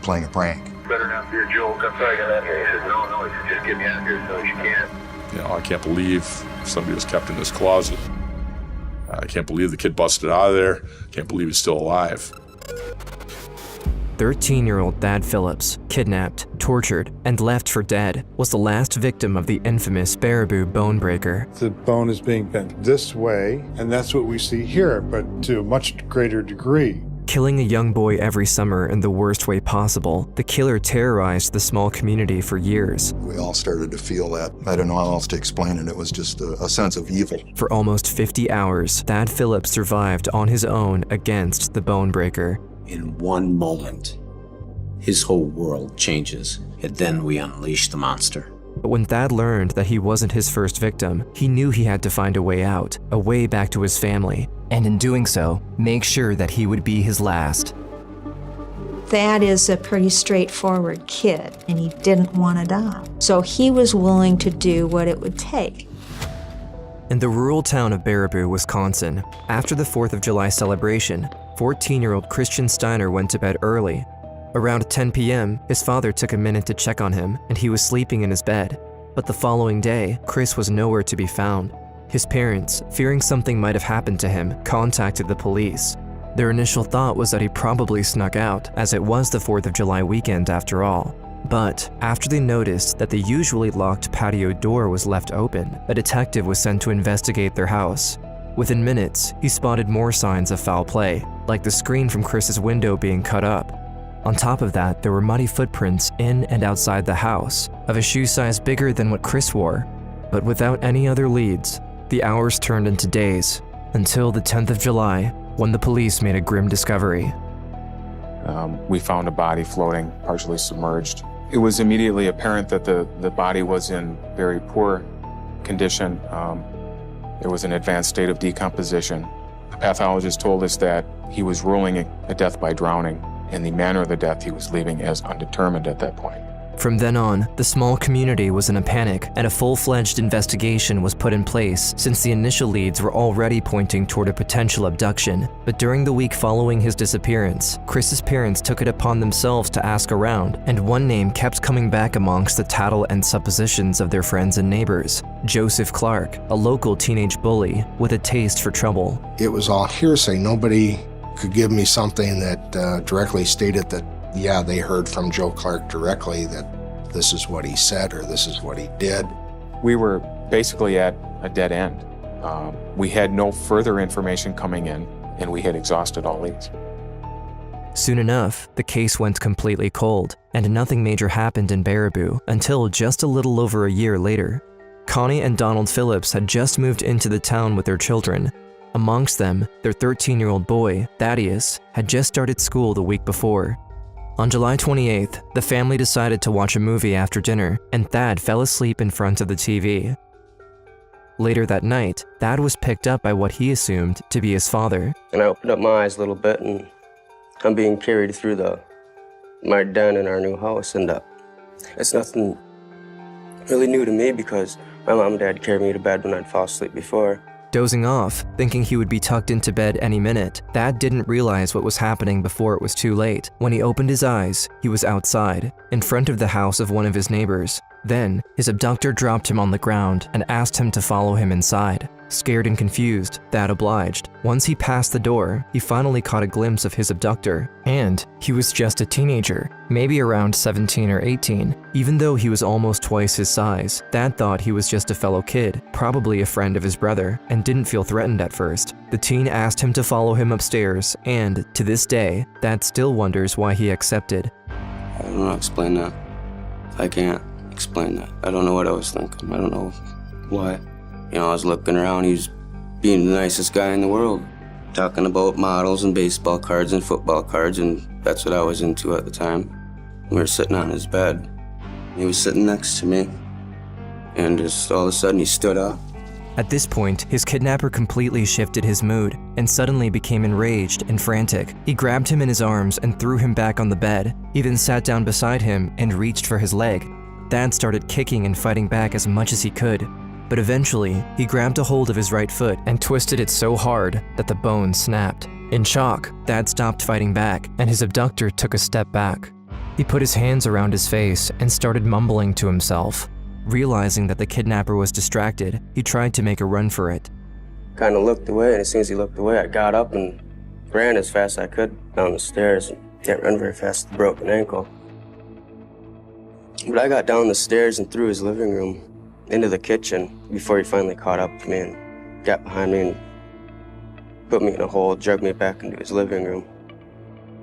playing a prank. Better not be a joke. I'm sorry to that. He said, no, he said, just get me out of here as soon as you can. You know, I can't believe somebody was kept in this closet. I can't believe the kid busted out of there. Can't believe he's still alive. 13-year-old Thad Phillips, kidnapped, tortured, and left for dead, was the last victim of the infamous Baraboo Bonebreaker. The bone is being bent this way, and that's what we see here, but to a much greater degree. Killing a young boy every summer in the worst way possible, the killer terrorized the small community for years. We all started to feel that. I don't know how else to explain it. It was just a sense of evil. For almost 50 hours, Thad Phillips survived on his own against the Bonebreaker. In one moment, his whole world changes, and then we unleash the monster. But when Thad learned that he wasn't his first victim, he knew he had to find a way out, a way back to his family, and in doing so, make sure that he would be his last. Thad is a pretty straightforward kid, and he didn't want to die. So he was willing to do what it would take. In the rural town of Baraboo, Wisconsin, after the 4th of July celebration, 14-year-old Christian Steiner went to bed early. Around 10 p.m., his father took a minute to check on him, and he was sleeping in his bed. But the following day, Chris was nowhere to be found. His parents, fearing something might have happened to him, contacted the police. Their initial thought was that he probably snuck out, as it was the 4th of July weekend after all. But after they noticed that the usually locked patio door was left open, a detective was sent to investigate their house. Within minutes, he spotted more signs of foul play, like the screen from Chris's window being cut up. On top of that, there were muddy footprints in and outside the house, of a shoe size bigger than what Chris wore. But without any other leads, the hours turned into days, until the 10th of July, when the police made a grim discovery. We found a body floating, partially submerged. It was immediately apparent that the body was in very poor condition. There was an advanced state of decomposition. The pathologist told us that he was ruling a death by drowning, and the manner of the death he was leaving as undetermined at that point. From then on, the small community was in a panic, and a full-fledged investigation was put in place since the initial leads were already pointing toward a potential abduction. But during the week following his disappearance, Chris's parents took it upon themselves to ask around, and one name kept coming back amongst the tattle and suppositions of their friends and neighbors: Joseph Clark, a local teenage bully with a taste for trouble. It was all hearsay. Nobody could give me something that directly stated that, yeah, they heard from Joe Clark directly that this is what he said or this is what he did. We were basically at a dead end. We had no further information coming in, and we had exhausted all leads. Soon enough, the case went completely cold, and nothing major happened in Baraboo until just a little over a year later. Connie and Donald Phillips had just moved into the town with their children. Amongst them, their 13-year-old boy, Thaddeus, had just started school the week before. On July 28th, the family decided to watch a movie after dinner, and Thad fell asleep in front of the TV. Later that night, Thad was picked up by what he assumed to be his father. And I opened up my eyes a little bit, and I'm being carried through my den in our new house, and it's nothing really new to me because my mom and dad carried me to bed when I'd fall asleep before. Dozing off, thinking he would be tucked into bed any minute, Thad didn't realize what was happening before it was too late. When he opened his eyes, he was outside, in front of the house of one of his neighbors. Then, his abductor dropped him on the ground and asked him to follow him inside. Scared and confused, Thad obliged. Once he passed the door, he finally caught a glimpse of his abductor. And he was just a teenager, maybe around 17 or 18. Even though he was almost twice his size, Thad thought he was just a fellow kid, probably a friend of his brother, and didn't feel threatened at first. The teen asked him to follow him upstairs, and to this day, Thad still wonders why he accepted. I don't know how to explain that. I can't explain that. I don't know what I was thinking. I don't know why. You know, I was looking around, he was being the nicest guy in the world, talking about models and baseball cards and football cards, and that's what I was into at the time. We were sitting on his bed. He was sitting next to me, and just all of a sudden he stood up. At this point, his kidnapper completely shifted his mood and suddenly became enraged and frantic. He grabbed him in his arms and threw him back on the bed. He then sat down beside him and reached for his leg. Thad started kicking and fighting back as much as he could. But eventually, he grabbed a hold of his right foot and twisted it so hard that the bone snapped. In shock, Thad stopped fighting back, and his abductor took a step back. He put his hands around his face and started mumbling to himself. Realizing that the kidnapper was distracted, he tried to make a run for it. Kind of looked away, and as soon as he looked away, I got up and ran as fast as I could down the stairs. Can't run very fast with a broken ankle. But I got down the stairs and through his living room into the kitchen before he finally caught up to me and got behind me and put me in a hole, dragged me back into his living room.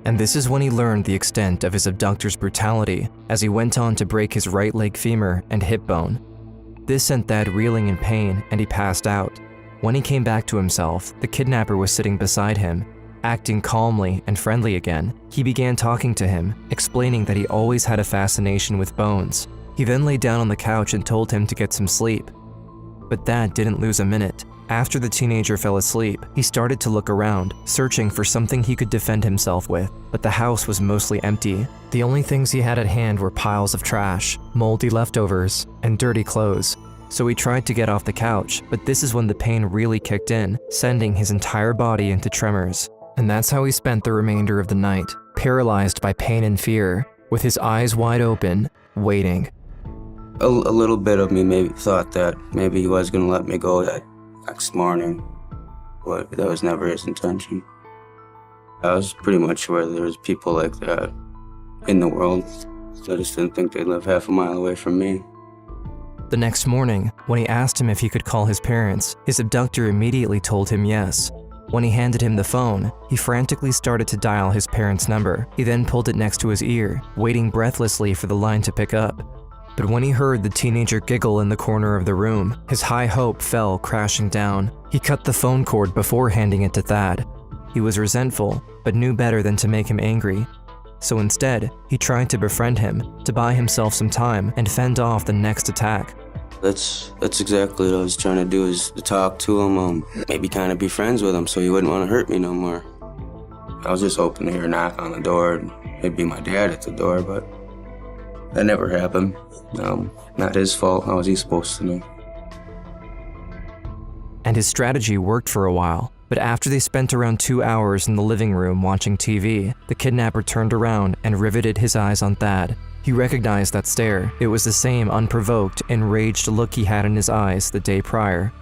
And this is when he learned the extent of his abductor's brutality as he went on to break his right leg femur and hip bone. This sent Thad reeling in pain and he passed out. When he came back to himself, the kidnapper was sitting beside him. Acting calmly and friendly again, he began talking to him, explaining that he always had a fascination with bones. He then lay down on the couch and told him to get some sleep. But Thad didn't lose a minute. After the teenager fell asleep, he started to look around, searching for something he could defend himself with, but the house was mostly empty. The only things he had at hand were piles of trash, moldy leftovers, and dirty clothes. So he tried to get off the couch, but this is when the pain really kicked in, sending his entire body into tremors. And that's how he spent the remainder of the night, paralyzed by pain and fear, with his eyes wide open, waiting. A little bit of me maybe thought that maybe he was going to let me go that next morning, but that was never his intention. I was pretty much sure there was people like that in the world. I just didn't think they'd live half a mile away from me. The next morning, when he asked him if he could call his parents, his abductor immediately told him yes. When he handed him the phone, he frantically started to dial his parents' number. He then pulled it next to his ear, waiting breathlessly for the line to pick up. But when he heard the teenager giggle in the corner of the room, his high hope fell crashing down. He cut the phone cord before handing it to Thad. He was resentful, but knew better than to make him angry. So instead, he tried to befriend him, to buy himself some time and fend off the next attack. That's exactly what I was trying to do, is to talk to him, maybe kind of be friends with him so he wouldn't want to hurt me no more. I was just hoping to hear a knock on the door, and maybe my dad at the door, but that never happened. Not his fault. How was he supposed to know? And his strategy worked for a while, but after they spent around 2 hours in the living room watching TV, the kidnapper turned around and riveted his eyes on Thad. He recognized that stare. It was the same unprovoked, enraged look he had in his eyes the day prior.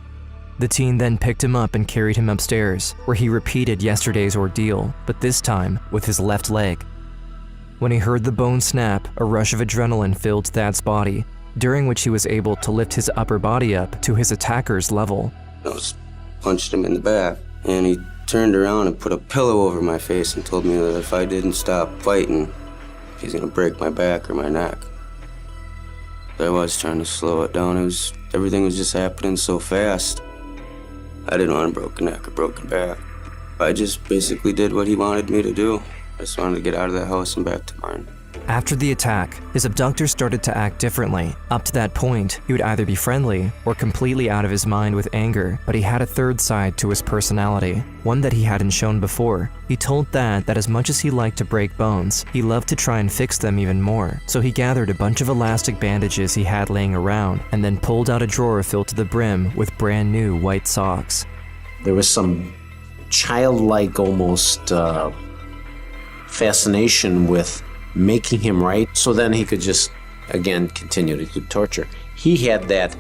The teen then picked him up and carried him upstairs, where he repeated yesterday's ordeal, but this time with his left leg. When he heard the bone snap, a rush of adrenaline filled Thad's body, during which he was able to lift his upper body up to his attacker's level. I just punched him in the back, and he turned around and put a pillow over my face and told me that if I didn't stop fighting, he's gonna break my back or my neck. I was trying to slow it down. Everything was just happening so fast. I didn't want a broken neck or broken back. I just basically did what he wanted me to do. I just wanted to get out of that house and back to mine. After the attack, his abductor started to act differently. Up to that point, he would either be friendly or completely out of his mind with anger, but he had a third side to his personality, one that he hadn't shown before. He told Thad that as much as he liked to break bones, he loved to try and fix them even more. So he gathered a bunch of elastic bandages he had laying around and then pulled out a drawer filled to the brim with brand new white socks. There was some childlike almost fascination with making him right, so then he could just, again, continue to do torture. He had that,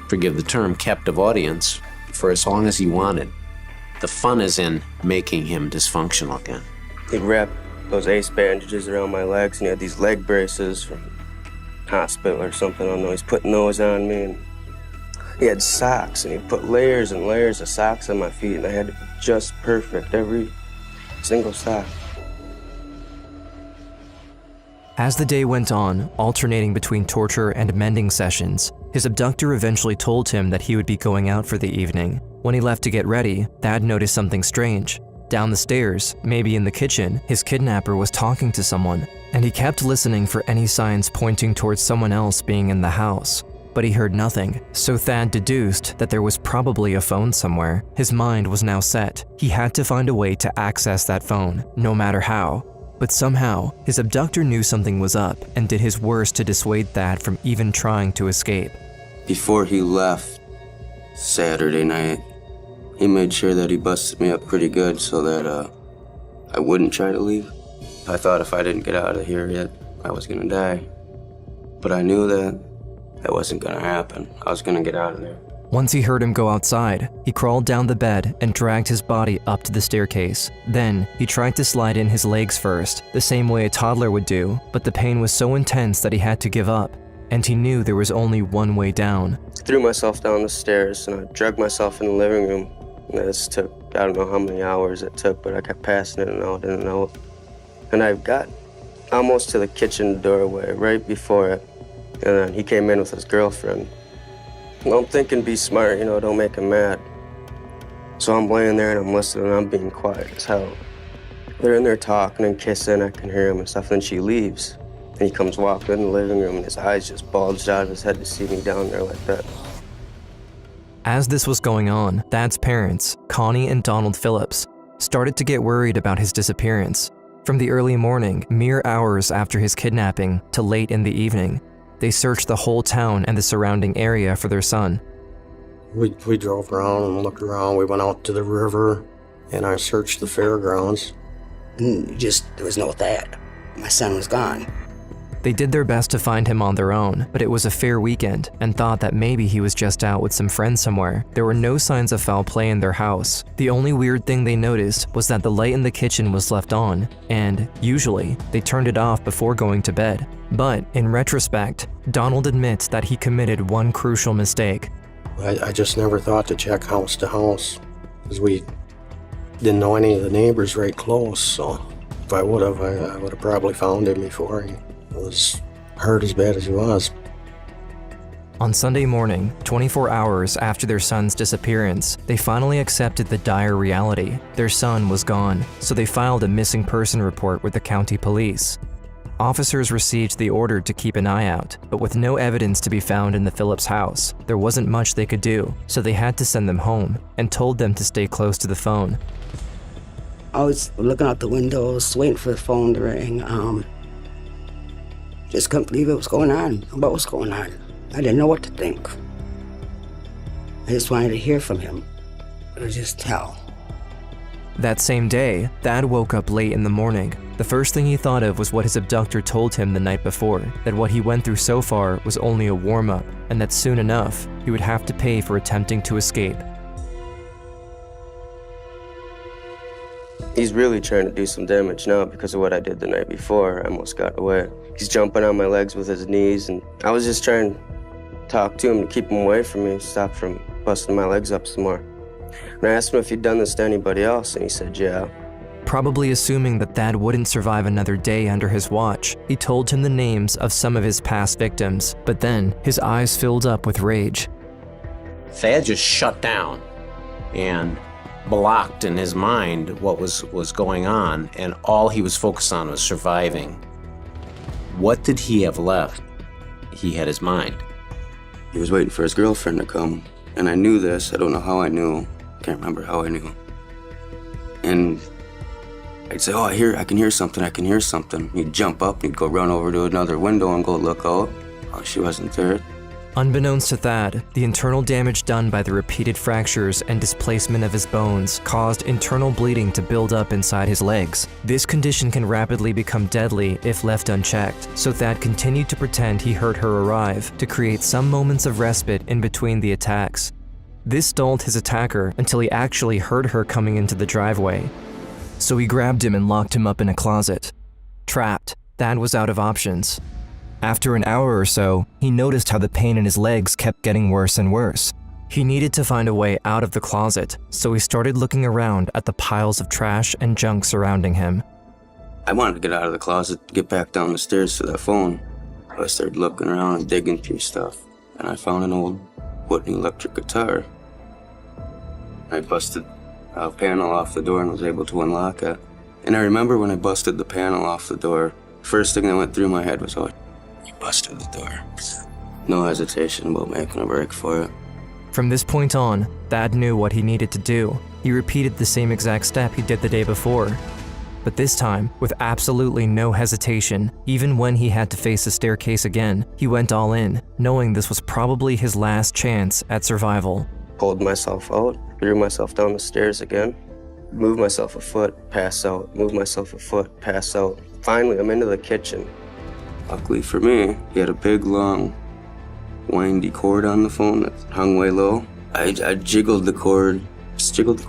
forgive the term, captive audience for as long as he wanted. The fun is in making him dysfunctional again. He'd wrap those ace bandages around my legs, and he had these leg braces from hospital or something. I don't know. He's putting those on me, and he had socks, and he'd put layers and layers of socks on my feet, and I had to be just perfect, every single sock. As the day went on, alternating between torture and mending sessions, his abductor eventually told him that he would be going out for the evening. When he left to get ready, Thad noticed something strange. Down the stairs, maybe in the kitchen, his kidnapper was talking to someone, and he kept listening for any signs pointing towards someone else being in the house. But he heard nothing, so Thad deduced that there was probably a phone somewhere. His mind was now set. He had to find a way to access that phone, no matter how. But somehow, his abductor knew something was up and did his worst to dissuade Thad from even trying to escape. Before he left Saturday night, he made sure that he busted me up pretty good so that I wouldn't try to leave. I thought if I didn't get out of here yet, I was gonna die. But I knew that wasn't gonna happen. I was gonna get out of there. Once he heard him go outside, he crawled down the bed and dragged his body up to the staircase. Then, he tried to slide in his legs first, the same way a toddler would do, but the pain was so intense that he had to give up, and he knew there was only one way down. I threw myself down the stairs and I dragged myself in the living room. And this took, I don't know how many hours it took, but I kept passing in and out, in and out. And I got almost to the kitchen doorway right before it, and then he came in with his girlfriend. I'm thinking, be smart, don't make him mad. So I'm laying there and I'm listening and I'm being quiet as hell. They're in there talking and kissing, I can hear him and stuff, then she leaves. And he comes walking in the living room and his eyes just bulged out of his head to see me down there like that. As this was going on, Thad's parents, Connie and Donald Phillips, started to get worried about his disappearance. From the early morning, mere hours after his kidnapping, to late in the evening, they searched the whole town and the surrounding area for their son. We drove around and looked around. We went out to the river and I searched the fairgrounds. There was no Thad. My son was gone. They did their best to find him on their own, but it was a fair weekend and thought that maybe he was just out with some friends somewhere. There were no signs of foul play in their house. The only weird thing they noticed was that the light in the kitchen was left on, and usually they turned it off before going to bed. But in retrospect, Donald admits that he committed one crucial mistake. I just never thought to check house to house, because we didn't know any of the neighbors right close, so if I would have probably found him before he was hurt as bad as he was. On Sunday morning, 24 hours after their son's disappearance, they finally accepted the dire reality. Their son was gone, so they filed a missing person report with the county police. Officers received the order to keep an eye out, but with no evidence to be found in the Phillips house, there wasn't much they could do, so they had to send them home and told them to stay close to the phone. I was looking out the windows, waiting for the phone to ring. Just couldn't believe what was going on. What was going on? I didn't know what to think. I just wanted to hear from him. It was just hell. That same day, Thad woke up late in the morning. The first thing he thought of was what his abductor told him the night before, that what he went through so far was only a warm-up, and that soon enough, he would have to pay for attempting to escape. He's really trying to do some damage now because of what I did the night before. I almost got away. He's jumping on my legs with his knees, and I was just trying to talk to him to keep him away from me, stop from busting my legs up some more. And I asked him if he'd done this to anybody else, and he said, yeah. Probably assuming that Thad wouldn't survive another day under his watch, he told him the names of some of his past victims, but then his eyes filled up with rage. Thad just shut down and blocked in his mind what was going on, and all he was focused on was surviving. What did he have left? He had his mind. He was waiting for his girlfriend to come, and I knew this. I don't know how I knew. Can't remember how I knew. And I'd say, oh, I can hear something. He'd jump up, he'd go run over to another window and go look out. Oh, she wasn't there. Unbeknownst to Thad, the internal damage done by the repeated fractures and displacement of his bones caused internal bleeding to build up inside his legs. This condition can rapidly become deadly if left unchecked, so Thad continued to pretend he heard her arrive to create some moments of respite in between the attacks. This stalled his attacker until he actually heard her coming into the driveway. So he grabbed him and locked him up in a closet. Trapped, Thad was out of options. After an hour or so, he noticed how the pain in his legs kept getting worse and worse. He needed to find a way out of the closet, so he started looking around at the piles of trash and junk surrounding him. I wanted to get out of the closet, get back down the stairs to that phone. I started looking around and digging through stuff, and I found an old wooden electric guitar. I busted a panel off the door and was able to unlock it. And I remember when I busted the panel off the door, first thing that went through my head was, oh, you busted the door. No hesitation about making a break for it. From this point on, Thad knew what he needed to do. He repeated the same exact step he did the day before. But this time, with absolutely no hesitation, even when he had to face the staircase again, he went all in, knowing this was probably his last chance at survival. Pulled myself out, threw myself down the stairs again, moved myself a foot, pass out, moved myself a foot, pass out, Finally, I'm into the kitchen. Luckily for me, he had a big, long, windy cord on the phone that hung way low. I jiggled the cord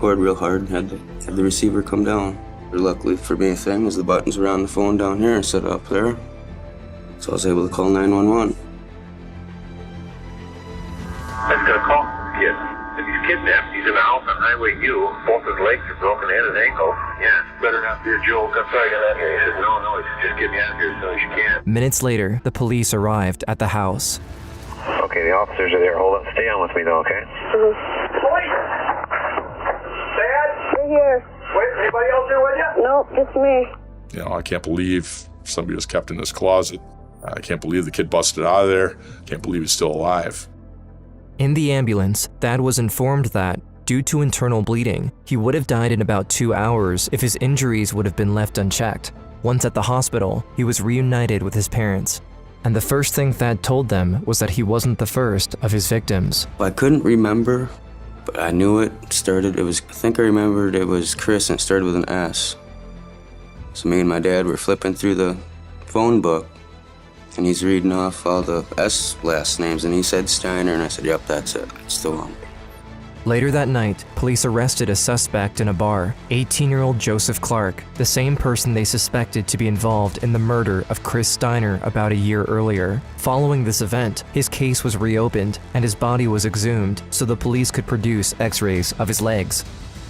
real hard and had the receiver come down. Luckily for me, the thing was the buttons were on the phone down here instead of up there. So I was able to call 911. That's gonna call kid. If he's kidnapped, he's in the house on Highway U. Both his legs are broken and his ankle. Yeah, better not be a joke. I'm sorry to that guy. He said, no, he said, just get me out of here as soon as you can. Minutes later, the police arrived at the house. Okay, the officers are there. Hold on. Stay on with me though, okay? Police! Dad? We're here. Wait, anybody else here with you? Nope, just me. You know, I can't believe somebody was kept in this closet. I can't believe the kid busted out of there. Can't believe he's still alive. In the ambulance, Thad was informed that, due to internal bleeding, he would have died in about 2 hours if his injuries would have been left unchecked. Once at the hospital, he was reunited with his parents. And the first thing Thad told them was that he wasn't the first of his victims. I couldn't remember, but I knew it started. I think I remembered it was Chris, and it started with an S. So me and my dad were flipping through the phone book, and he's reading off all the S last names, and he said Steiner, and I said, yep, that's it. That's the one. Later that night, police arrested a suspect in a bar, 18-year-old Joseph Clark, the same person they suspected to be involved in the murder of Chris Steiner about a year earlier. Following this event, his case was reopened and his body was exhumed so the police could produce x-rays of his legs.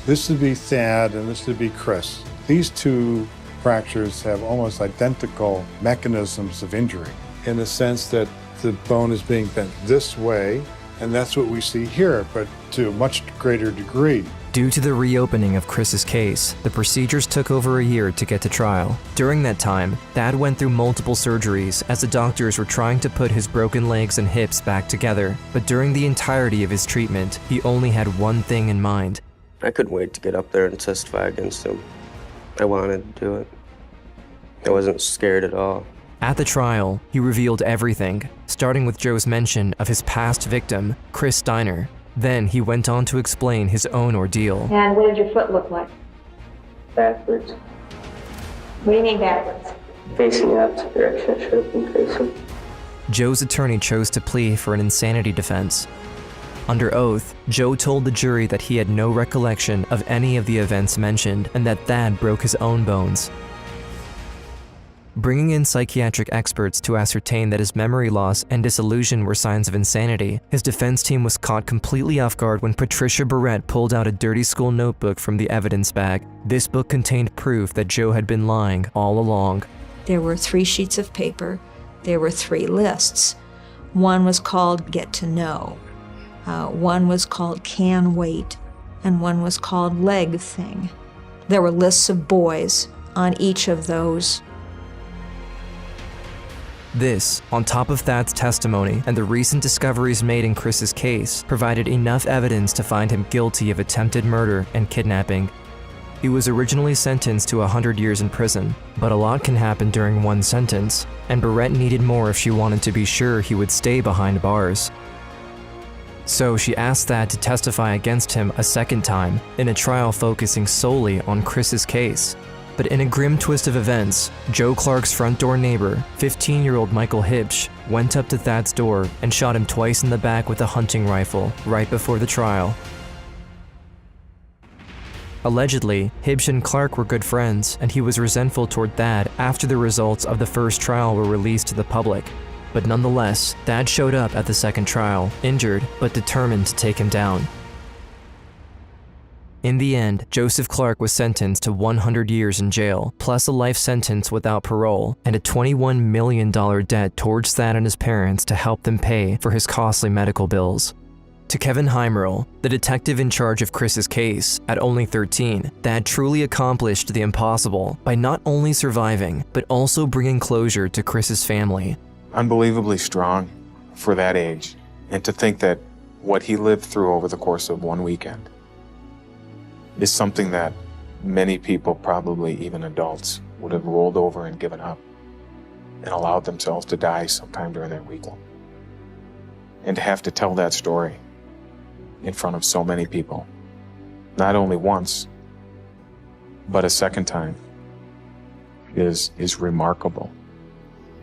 This would be Thad and this would be Chris. These two fractures have almost identical mechanisms of injury in the sense that the bone is being bent this way, and that's what we see here, but to a much greater degree. Due to the reopening of Chris's case, the procedures took over a year to get to trial. During that time, Thad went through multiple surgeries as the doctors were trying to put his broken legs and hips back together. But during the entirety of his treatment, he only had one thing in mind. I couldn't wait to get up there and testify against him. I wanted to do it. I wasn't scared at all. At the trial, he revealed everything, starting with Joe's mention of his past victim, Chris Steiner. Then he went on to explain his own ordeal. And what did your foot look like? Backwards. What do you mean backwards? Facing the opposite direction I should have been facing. Joe's attorney chose to plea for an insanity defense. Under oath, Joe told the jury that he had no recollection of any of the events mentioned and that Thad broke his own bones. Bringing in psychiatric experts to ascertain that his memory loss and disillusion were signs of insanity, his defense team was caught completely off guard when Patricia Barrett pulled out a dirty school notebook from the evidence bag. This book contained proof that Joe had been lying all along. There were 3 sheets of paper. There were 3 lists. One was called Get to Know. One was called Can Wait, and one was called Leg Thing. There were lists of boys on each of those. This, on top of Thad's testimony and the recent discoveries made in Chris's case, provided enough evidence to find him guilty of attempted murder and kidnapping. He was originally sentenced to 100 years in prison, but a lot can happen during one sentence, and Barrett needed more if she wanted to be sure he would stay behind bars. So she asked Thad to testify against him a second time, in a trial focusing solely on Chris's case. But in a grim twist of events, Joe Clark's front door neighbor, 15-year-old Michael Hibsch, went up to Thad's door and shot him twice in the back with a hunting rifle right before the trial. Allegedly, Hibsch and Clark were good friends, and he was resentful toward Thad after the results of the first trial were released to the public. But nonetheless, Thad showed up at the second trial, injured but determined to take him down. In the end, Joseph Clark was sentenced to 100 years in jail, plus a life sentence without parole, and a $21 million debt towards Thad and his parents to help them pay for his costly medical bills. To Kevin Heimerl, the detective in charge of Chris's case, at only 13, Thad truly accomplished the impossible by not only surviving, but also bringing closure to Chris's family. Unbelievably strong for that age, and to think that what he lived through over the course of one weekend is something that many people, probably even adults, would have rolled over and given up and allowed themselves to die sometime during that weekend. And to have to tell that story in front of so many people, not only once, but a second time, is remarkable.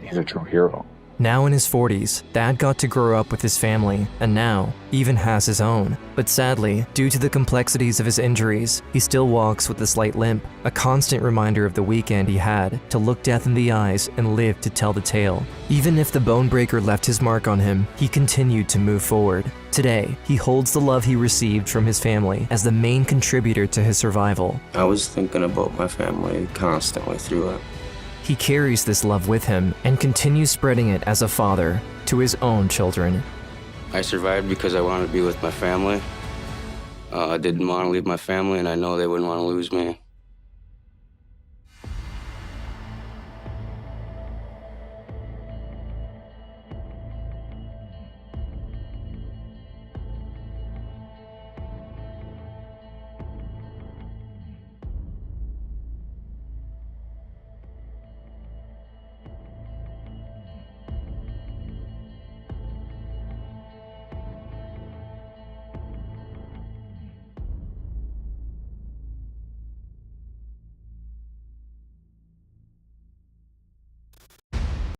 He's a true hero. Now in his 40s, Thad got to grow up with his family, and now even has his own. But sadly, due to the complexities of his injuries, he still walks with a slight limp, a constant reminder of the weekend he had to look death in the eyes and live to tell the tale. Even if the Bonebreaker left his mark on him, he continued to move forward. Today, he holds the love he received from his family as the main contributor to his survival. I was thinking about my family constantly through it. He carries this love with him and continues spreading it as a father to his own children. I survived because I wanted to be with my family. I didn't want to leave my family, and I know they wouldn't want to lose me.